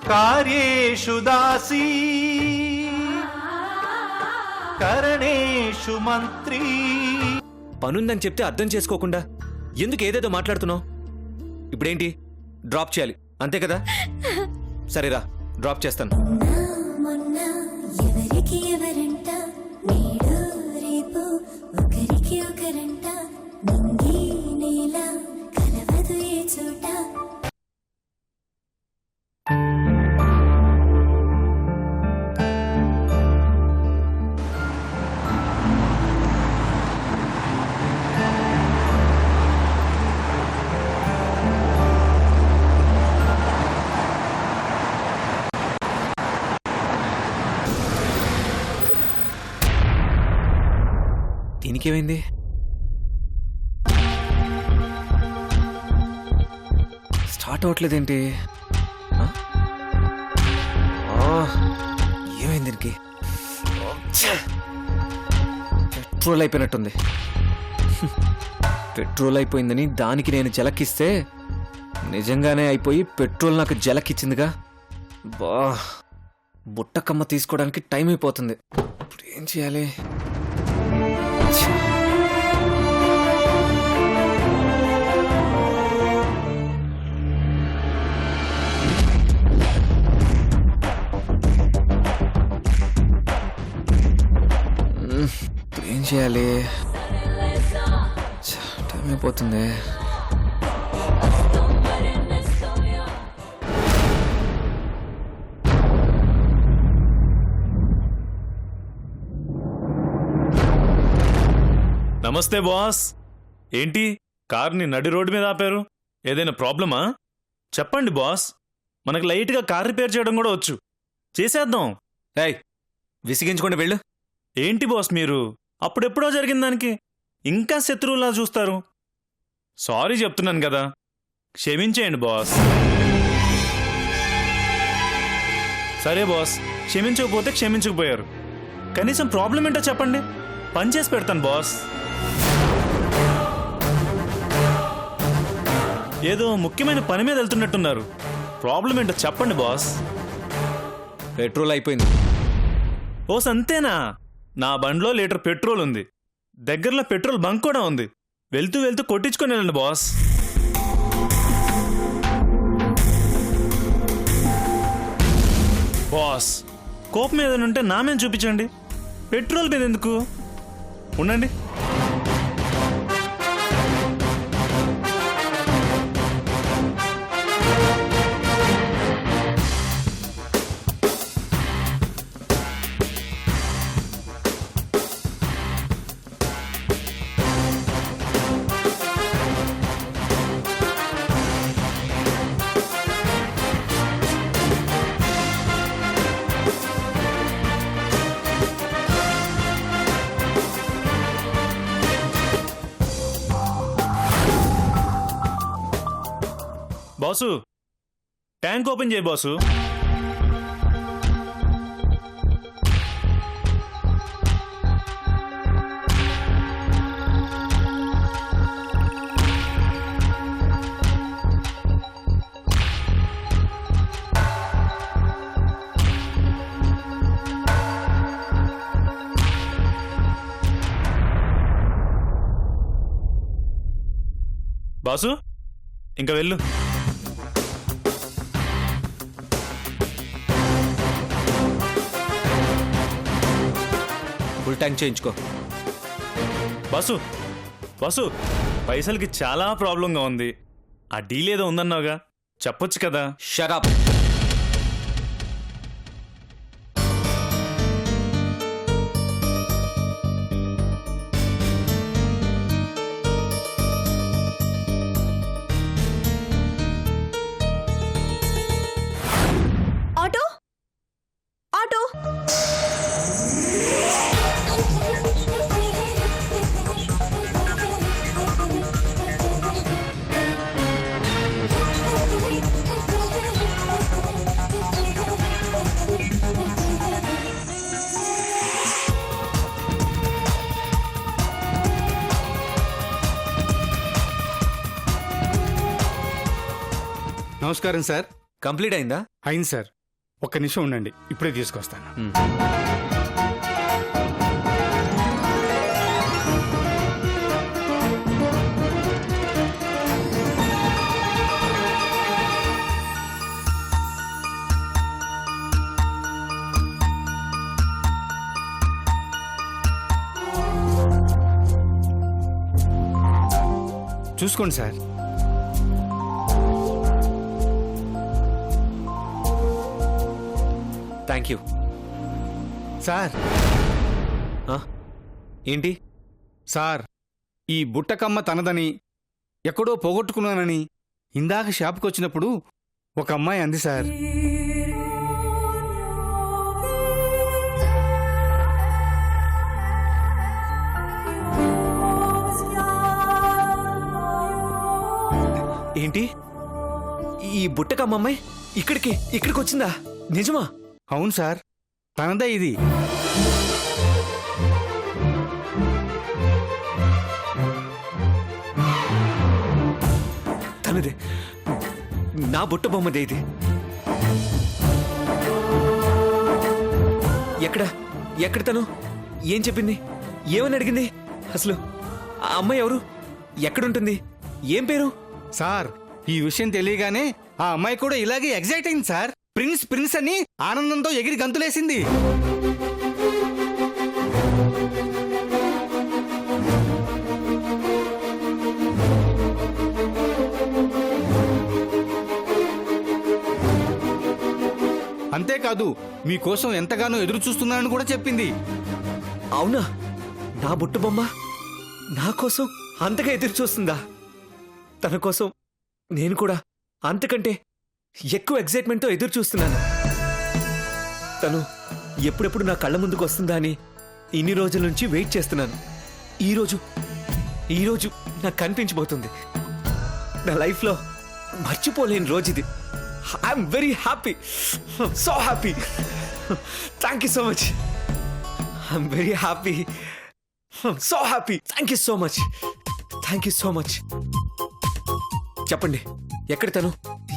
కార్యేషు దాసీ కరణేషు మంత్రి. పనుందని చెప్తే అర్థం చేసుకోకుండా ఎందుకు ఏదేదో మాట్లాడుతున్నావు? ఇప్పుడేంటి, డ్రాప్ చేయాలి అంతే కదా? సరేరా, డ్రాప్ చేస్తాను. దీనికేమైంది? స్టార్ట్ అవ్వట్లేదేంటి? ఏమైంది దీనికి? పెట్రోల్ అయిపోయినట్టుంది. పెట్రోల్ అయిపోయిందని దానికి నేను జలకిస్తే నిజంగానే అయిపోయి పెట్రోల్ నాకు జలకిచ్చిందిగా. బా, బుట్టకమ్మ తీసుకోవడానికి టైం అయిపోతుంది. ఇప్పుడు ఏం చేయాలి? ఏం చేయాలి? టైం అయిపోతుంది. నమస్తే బాస్. ఏంటి కార్ని నడి రోడ్డు మీద ఆపారు? ఏదైనా ప్రాబ్లమా? చెప్పండి బాస్, మనకు లైట్గా కార్ రిపేర్ చేయడం కూడా వచ్చు, చేసేద్దాం. ఏయ్, విసిగించుకోండి వెళ్ళు. ఏంటి బాస్ మీరు అప్పుడెప్పుడో జరిగిన దానికి ఇంకా శత్రువులా చూస్తారు? సారీ చెప్తున్నాను కదా, క్షమించేయండి బాస్. సరే బాస్, క్షమించకపోతే క్షమించకపోయారు. కనీసం ప్రాబ్లం ఏంటో చెప్పండి, పని చేసి పెడతాను బాస్. ఏదో ముఖ్యమైన పని మీద వెళ్తున్నట్టున్నారు. ప్రాబ్లం ఏంటో చెప్పండి బాస్. పెట్రోల్ అయిపోయింది. ఓస్ అంతేనా? నా బండ్లో లీటర్ పెట్రోల్ ఉంది, దగ్గరలో పెట్రోల్ బంక్ కూడా ఉంది. వెళ్తూ వెళ్తూ కొట్టించుకొని వెళ్ళండి బాస్. బాస్, కోపం ఏదైనా ఉంటే నా మీద చూపించండి, పెట్రోల్ మీద ఎందుకు? ఉండండి. బాసు, ట్యాంక్ ఓపెన్ చేయి బాసు. బాసు, ఇంకా వెళ్ళు. ఫుల్ ట్యాంక్ చేయించుకో. బాసు, బాసు, పైసలకి చాలా ప్రాబ్లంగా ఉంది. ఆ డీల్ ఏదో ఉందన్నావుగా, చెప్పొచ్చు కదా. Shut up. Auto, auto. నమస్కారం సార్. కంప్లీట్ అయిందా? అయింది సార్. ఒక్క నిమిషం ఉండండి, ఇప్పుడే తీసుకొస్తాను. చూసుకోండి సార్. Thank you. సార్ ఏంటి? సార్, ఈ బుట్టకమ్మ తనదని ఎక్కడో పోగొట్టుకున్నానని ఇందాక షాప్కి వచ్చినప్పుడు ఒక అమ్మాయి అంది సార్. ఏంటి? ఈ బుట్టకమ్మాయి ఇక్కడికి వచ్చిందా? నిజమా? అవును సార్, తనదే ఇది. తనదే. నా బుట్ట బొమ్మదే ఇది. ఎక్కడ తను? ఏం చెప్పింది? ఏమని అడిగింది? అసలు ఆ అమ్మాయి ఎవరు? ఎక్కడుంటుంది? ఏం పేరు? సార్, ఈ విషయం తెలియగానే ఆ అమ్మాయి కూడా ఇలాగే ఎగ్జైట్ అయింది సార్. ప్రిన్స్ ప్రిన్స్ అని ఆనందంతో ఎగిరి గంతులేసింది. అంతేకాదు, మీకోసం ఎంతగానో ఎదురు చూస్తున్నానని కూడా చెప్పింది. అవునా? నా బుట్ట బొమ్మ నా కోసం అంతగా ఎదురు చూస్తుందా? తన కోసం నేను కూడా అంతకంటే ఎక్కువ ఎక్సైట్మెంట్తో ఎదురు చూస్తున్నాను. తను ఎప్పుడెప్పుడు నా కళ్ళ ముందుకు వస్తుందా అని ఇన్ని రోజుల నుంచి వెయిట్ చేస్తున్నాను. ఈరోజు నాకు కనిపించబోతుంది. నా లైఫ్లో మర్చిపోలేని రోజు ఇది. I'm very happy, so happy. Thank you so much. I'm very happy, so happy. Thank you so much. Thank you so much. చెప్పండి, ఎక్కడ తను?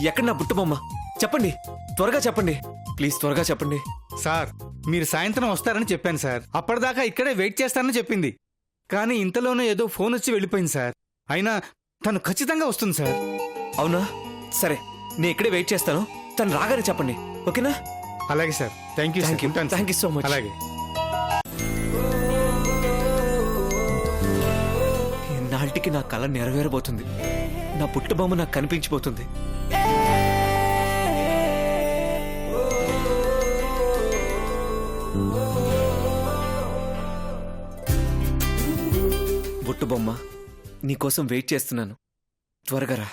ఎక్కడ నా బుట్ట బొమ్మ? చెప్పండి, త్వరగా చెప్పండి ప్లీజ్, త్వరగా చెప్పండి. సార్, మీరు సాయంత్రం వస్తారని చెప్పాను సార్. అప్పటిదాకా ఇక్కడే వెయిట్ చేస్తానని చెప్పింది. కానీ ఇంతలోనే ఏదో ఫోన్ వచ్చి వెళ్ళిపోయింది సార్. అయినా తను ఖచ్చితంగా వస్తుంది సార్. అవునా? సరే, నేను ఇక్కడే వెయిట్ చేస్తాను. తను రాగానే చెప్పండి, ఓకేనా? అలాగే sir. Thank you. Thank you so much. అలాగే. ఇన్నాళ్ళకి నా కళ నెరవేరబోతుంది. నా పుట్ట బొమ్మ నాకు కనిపించిపోతుంది. బుట్ట బొమ్మ, నీకోసం వెయిట్ చేస్తున్నాను. త్వరగా రా.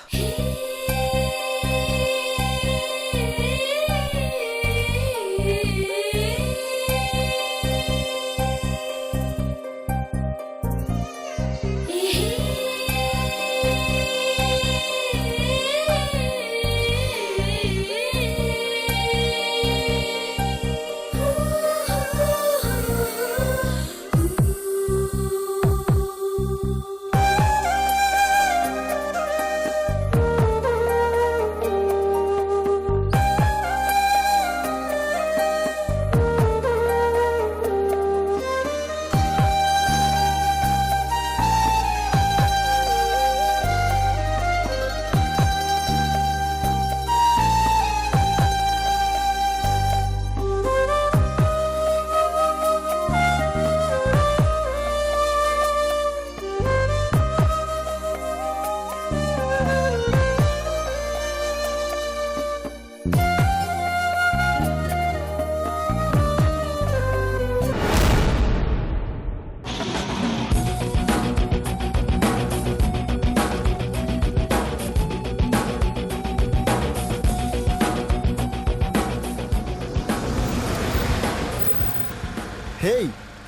హే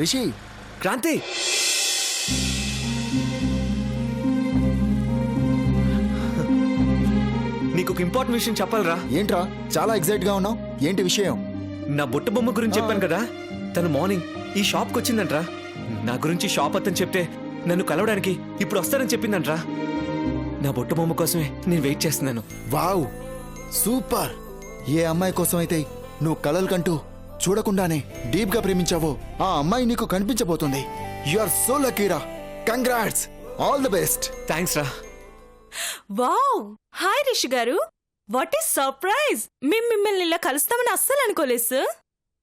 రిషి. క్రాంతి, నీకు ఒక ఇంపార్టెంట్ విషయం చెప్పాలరా. ఏంట్రా చాలా ఎక్సైట్ గా ఉన్నావు? ఏంటి విషయం? నా బుట్ట బొమ్మ గురించి చెప్పాను కదా, తను మార్నింగ్ ఈ షాప్కి వచ్చిందంట్రా. నా గురించి షాప్ అతను చెప్తే నన్ను కలవడానికి ఇప్పుడు వస్తానని చెప్పిందంట్రా. నా బుట్ట బొమ్మ కోసమే నేను వెయిట్ చేస్తున్నాను. Wow, super. ఏ అమ్మాయి కోసమైతే నువ్వు కలలు కంటూ చూడకుండానే డీప్ గా ప్రేమించావో ఆ అమ్మాయి నీకు కనిపించబోతుంది. యు ఆర్ సో లక్కీరా. Congrats, all the best. Thanks రా. వావ్, హాయ్ రిషి గారు. What is surprise. మేము మిమ్మల్ని ఇలా కలుస్తామని అస్సలు అనుకోలేదు సార్.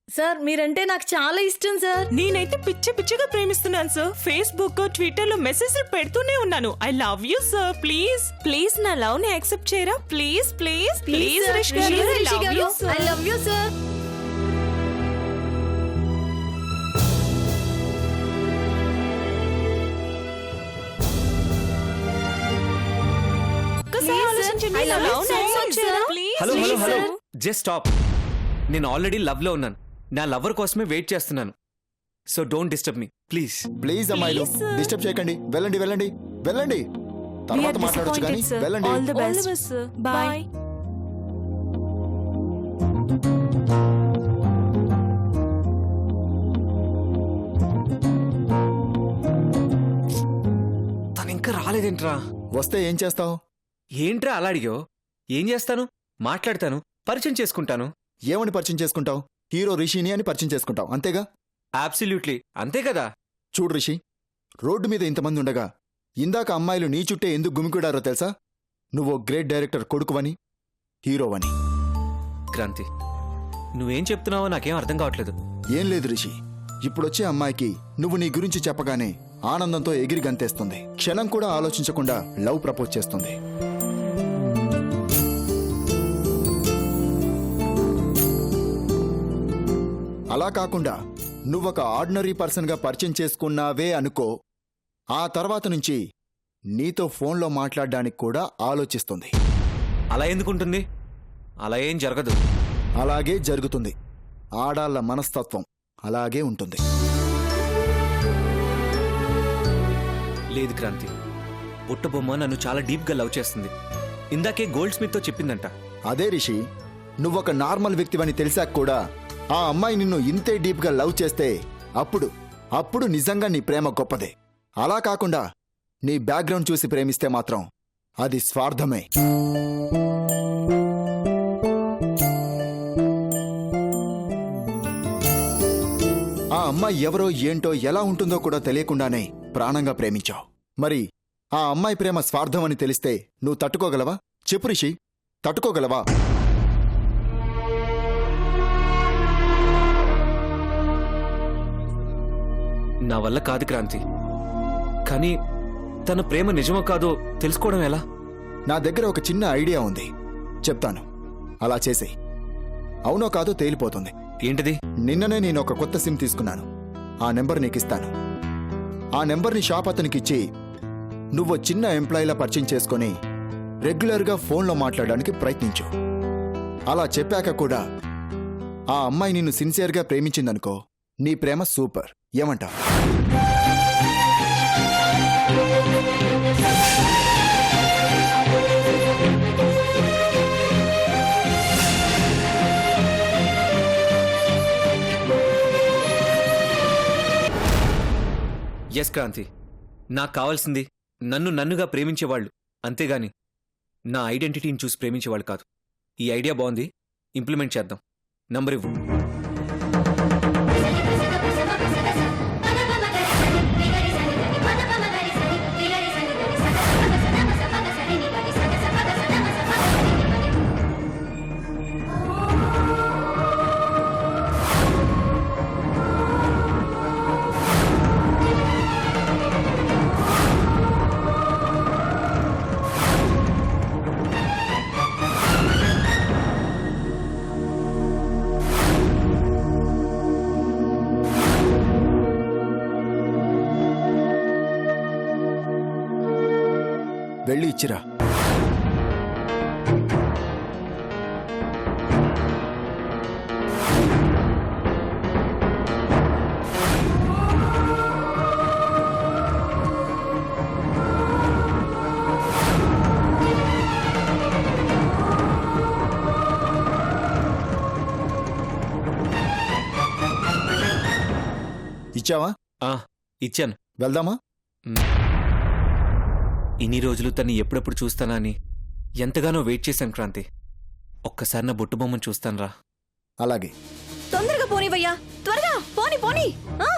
సార్ మీరంటే నాకు చాలా ఇష్టం సార్. నేనైతే పిచ్చి పిచ్చిగా ప్రేమిస్తున్నాను సార్. ఫేస్బుక్ ట్విట్టర్ లో మెసేజ్లు పెడుతూనే ఉన్నాను. I love you sir. Please please నా లవ్ ని యాక్సెప్ట్ చేయరా. ప్లీజ్ ప్లీజ్ ప్లీజ్ రిషి గారు, ఐ లవ్ యూ సార్. ఒక్కసారి ఆలోచించండి. I నా love you love ని so accept much, చేయరా? sir. Please, hello hello please, hello, sir. Just stop. నేను ఆల్రెడీ లవ్ లో ఉన్నాను. నా లవర్ కోసమే వెయిట్ చేస్తున్నాను. So don't disturb me please. Please అమ్మాయిలు, Please, sir. డిస్టర్బ్ చేయకండి. వెళ్ళండి వెళ్ళండి వెళ్ళండి. We తర్వాత are మాట్లాడొచ్చు కానీ disappointed, sir. వెళ్ళండి. All the best, sir. Bye. తను ఇంకా రాలేదేంట్రా? వస్తే ఏం చేస్తావు? ఏంట్రా అలా అడిగో? ఏం చేస్తాను? మాట్లాడతాను, పరిచయం చేసుకుంటాను. ఏమని పరిచయం చేసుకుంటావు? హీరో రిషిని అని పరిచయం చేసుకుంటావు అంతేగా? అబ్సల్యూట్లీ అంతే కదా. చూడు రిషి, రోడ్డు మీద ఇంతమంది ఉండగా ఇందాక అమ్మాయిలు నీ చుట్టే ఎందుకు గుమికూడారో తెలుసా? నువ్వో గ్రేట్ డైరెక్టర్ కొడుకువని, హీరోవని. క్రాంతి, నువ్వేం చెప్తున్నావో నాకేం అర్థం కావట్లేదు. ఏం లేదు రిషి, ఇప్పుడొచ్చే అమ్మాయికి నువ్వు నీ గురించి చెప్పగానే ఆనందంతో ఎగిరి గంతేస్తుంది. క్షణం కూడా ఆలోచించకుండా లవ్ ప్రపోజ్ చేస్తుంది. అలా కాకుండా నువ్వొక ఆర్డినరీ పర్సన్గా పరిచయం చేసుకున్నావే అనుకో, ఆ తర్వాత నుంచి నీతో ఫోన్లో మాట్లాడడానికి కూడా ఆలోచిస్తుంది. అలా ఎందుకుంటుంది? అలా ఏం జరగదు. అలాగే జరుగుతుంది. ఆడాళ్ల మనస్తత్వం అలాగే ఉంటుంది. లేదు క్రాంతి, బుట్టబొమ్మ నన్ను చాలా డీప్గా లవ్ చేస్తుంది. ఇందాకే గోల్డ్ స్మిత్తో చెప్పిందంట. అదే రిషి, నువ్వొక నార్మల్ వ్యక్తివని తెలిసాక కూడా ఆ అమ్మాయి నిన్ను ఇంతే డీప్గా లవ్ చేస్తే అప్పుడు నిజంగా నీ ప్రేమ గొప్పదే. అలా కాకుండా నీ బ్యాక్గ్రౌండ్ చూసి ప్రేమిస్తే మాత్రం అది స్వార్థమే. ఆ అమ్మాయి ఎవరో ఏంటో ఎలా ఉంటుందో కూడా తెలియకుండానే ప్రాణంగా ప్రేమించావు. మరి ఆ అమ్మాయి ప్రేమ స్వార్థం అని తెలిస్తే నువ్వు తట్టుకోగలవా? చెప్పు రిషి, తట్టుకోగలవా? నా వల్ల కాదు క్రాంతి. కానీ తన ప్రేమ నిజమో కాదో తెలుసుకోవడం ఎలా? నా దగ్గర ఒక చిన్న ఐడియా ఉంది, చెప్తాను. అలా చేసేయ్. అవునో కాదో తేలిపోతుంది. ఏంటిది? నిన్ననే నేను ఒక కొత్త సిమ్ తీసుకున్నాను. ఆ నెంబర్ నీకిస్తాను. ఆ నెంబర్ని షాప్ అతనికిచ్చి నువ్వు చిన్న ఎంప్లాయీలా పరిచయం చేసుకొని రెగ్యులర్గా ఫోన్లో మాట్లాడడానికి ప్రయత్నించు. అలా చెప్పాక కూడా ఆ అమ్మాయి నిన్ను సిన్సియర్గా ప్రేమించిందనుకో, నీ ప్రేమ సూపర్. ఏమంటావ్? ఎస్ క్రాంతి, నాకు కావాల్సింది నన్నుగా ప్రేమించేవాళ్ళు, అంతేగాని నా ఐడెంటిటీని చూసి ప్రేమించేవాళ్ళు కాదు. ఈ ఐడియా బాగుంది, ఇంప్లిమెంట్ చేద్దాం. నంబర్ ఇవ్వు. వెళ్ళి ఇచ్చిరా. ఇచ్చావా? ఇచ్చాను. వెళ్దామా? ఇన్ని రోజులు తన్ని ఎప్పుడెప్పుడు చూస్తానా అని ఎంతగానో వెయిట్ చేశాను క్రాంతి. ఒక్కసారి నా బొట్టు బొమ్మను చూస్తాను రా. అలాగే. తొందరగా పోనివయ్యా, త్వరగా పోని పోని. ఆ,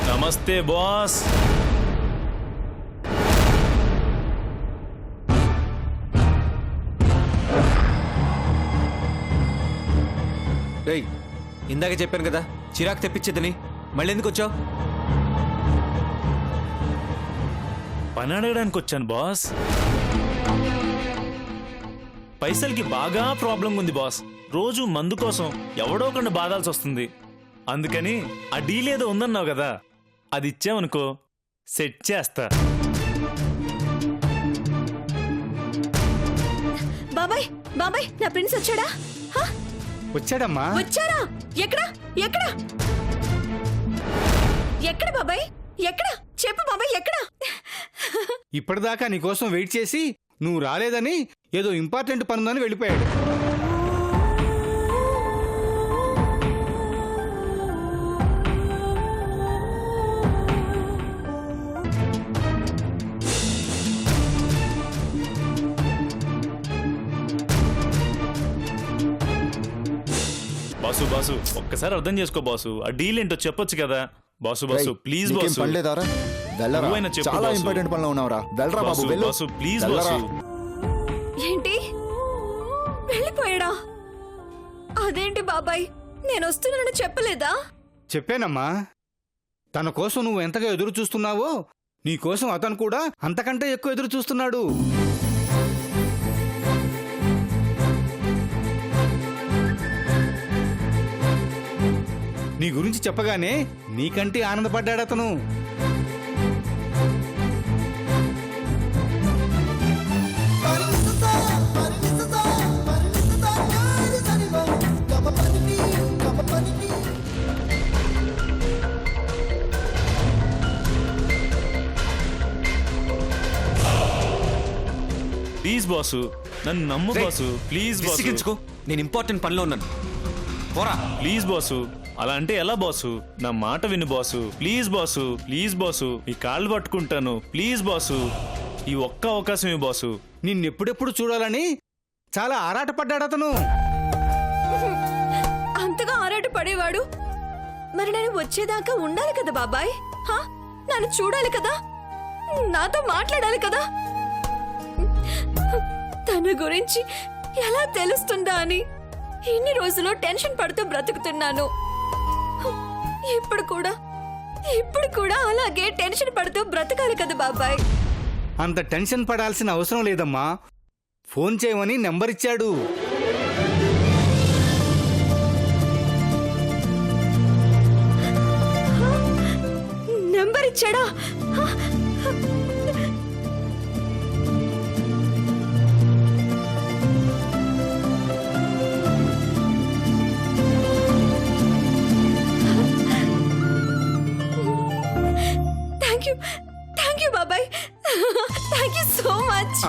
నమస్తే బాస్. రేయ్, ఇందాక చెప్పాను కదా చిరాకు తెప్పించేదని, మళ్ళీ ఎందుకు వచ్చావు? పని అడగడానికి వచ్చాను బాస్. పైసలకి బాగా ప్రాబ్లం ఉంది బాస్. రోజు మందు కోసం ఎవడో ఒకరిని బాధాల్సి వస్తుంది. అందుకని ఆ డీల్ ఏదో ఉందన్నావు కదా, అది ఇచ్చావనుకో సెట్ చేస్తా. బాబాయ్ బాబాయ్, నా ప్రిన్స్ వచ్చాడా? హా? వచ్చాడమ్మా. వచ్చారా? ఎక్కడ ఎక్కడ ఎక్కడ బాబాయ్? ఎక్కడ చెప్పు బాబాయ్, ఎక్కడ? ఇప్పటిదాకా నీకోసం వెయిట్ చేసి నువ్వు రాలేదని ఏదో ఇంపార్టెంట్ పనుందని వెళ్ళిపోయాడు. బాసు బాసు ఒక్కసారి అర్థం చేసుకో బాసు. ఆ డీల్ ఏంటో చెప్పొచ్చు కదా బాసు. బాసు ప్లీజ్ నీకేం బాసు. పనిలేదారా? వెళ్ళరా, నువ్వైనా చెప్పు చాలా బాసు. ఇంపార్టెంట్ పనిలో ఉన్నావురా. వెళ్ళరా బాబు, బాసు వెళ్ళు. బాసు ప్లీజ్ వెళ్ళరా. బాసు. ఏంటి, వెళ్ళిపోయాడా? అదేంటి బాబాయ్, నేను వస్తున్నానని చెప్పలేదా? చెప్పానమ్మా. తన కోసం నువ్వు ఎంతగా ఎదురు చూస్తున్నావో నీ కోసం అతను కూడా అంతకంటే ఎక్కువ ఎదురు చూస్తున్నాడు. నీ గురించి చెప్పగానే నీకంటే ఆనందపడ్డాడు అతను. ప్లీజ్ బాసు, నన్ను నమ్ము రేయ్, బాసు. Please boss. విసిగించుకో, నేను ఇంపార్టెంట్ పనిలో ఉన్నాను. పోరా. ప్లీజ్ బాసు, అలా అంటే ఎలా బాసు? నా మాట విను boss. Please boss, please boss, ఈ కాళ్ళు పట్టుకుంటాను. ప్లీజ్ బాసు, ఈ ఒక్క అవకాశమే బాసు. నిన్నెప్పుడెప్పుడు చూడాలని చాలా ఆరాటపడ్డాడు అతను. అంతగా ఆరాట పడేవాడు మరి నేను వచ్చేదాకా ఉండాలి కదా బాబాయ్. హా? నన్ను చూడాలి కదా, నాతో మాట్లాడాలి కదా. తన గురించి ఎలా తెలుస్తుందా అని ఇన్ని రోజులు టెన్షన్ పడుతూ బ్రతుకుతున్నాను. ఇప్పుడు కూడా అలాగే టెన్షన్ పడుతూ బ్రతకాలి కదా బాబాయ్. అంత టెన్షన్ పడాల్సిన అవసరం లేదమ్మా. ఫోన్ చేయమని నెంబర్ ఇచ్చాడు. నెంబర్ ఇచ్చాడా? థ్యాంక్ యూ బాబాయ్. Thank you so much.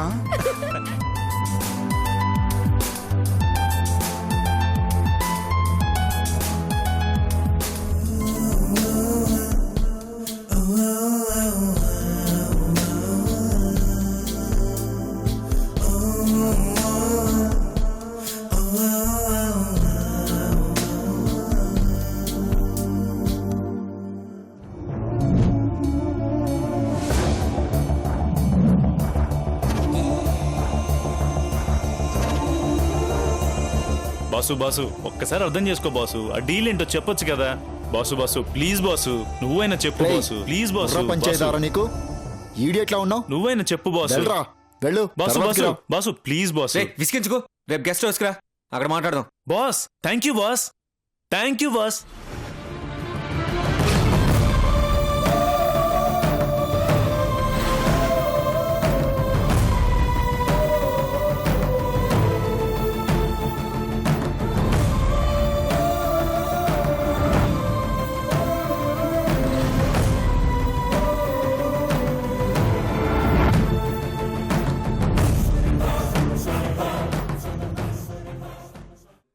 Boss ఒక్కసారి అర్థం చేసుకో బాసు. ఆ డీల్ ఏంటో చెప్పొచ్చు కదా బాసు. ప్లీజ్ బాసు, నువ్వైనా చెప్పు బాసు. Please boss. పంచాయతారా నీకు? ఈడియట్లా ఉన్నావు? నువ్వైనా చెప్పు బాసు. వెళ్ళరా, వెళ్ళు. తర్వాతకి రా. Boss please boss. విసిగించుకో, రేపు గెస్ట్ హౌస్కి రా, అక్కడ మాట్లాడదాం. Boss thank you boss.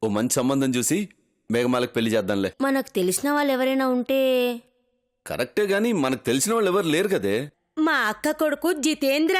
ఓ మంచి సంబంధం చూసి మేఘమాలకు పెళ్లి చేద్దాంలే. మనకు తెలిసిన వాళ్ళు ఎవరైనా ఉంటే. కరెక్టే గాని మనకు తెలిసిన వాళ్ళు ఎవరు లేరు కదే. మా అక్క కొడుకు జితేంద్ర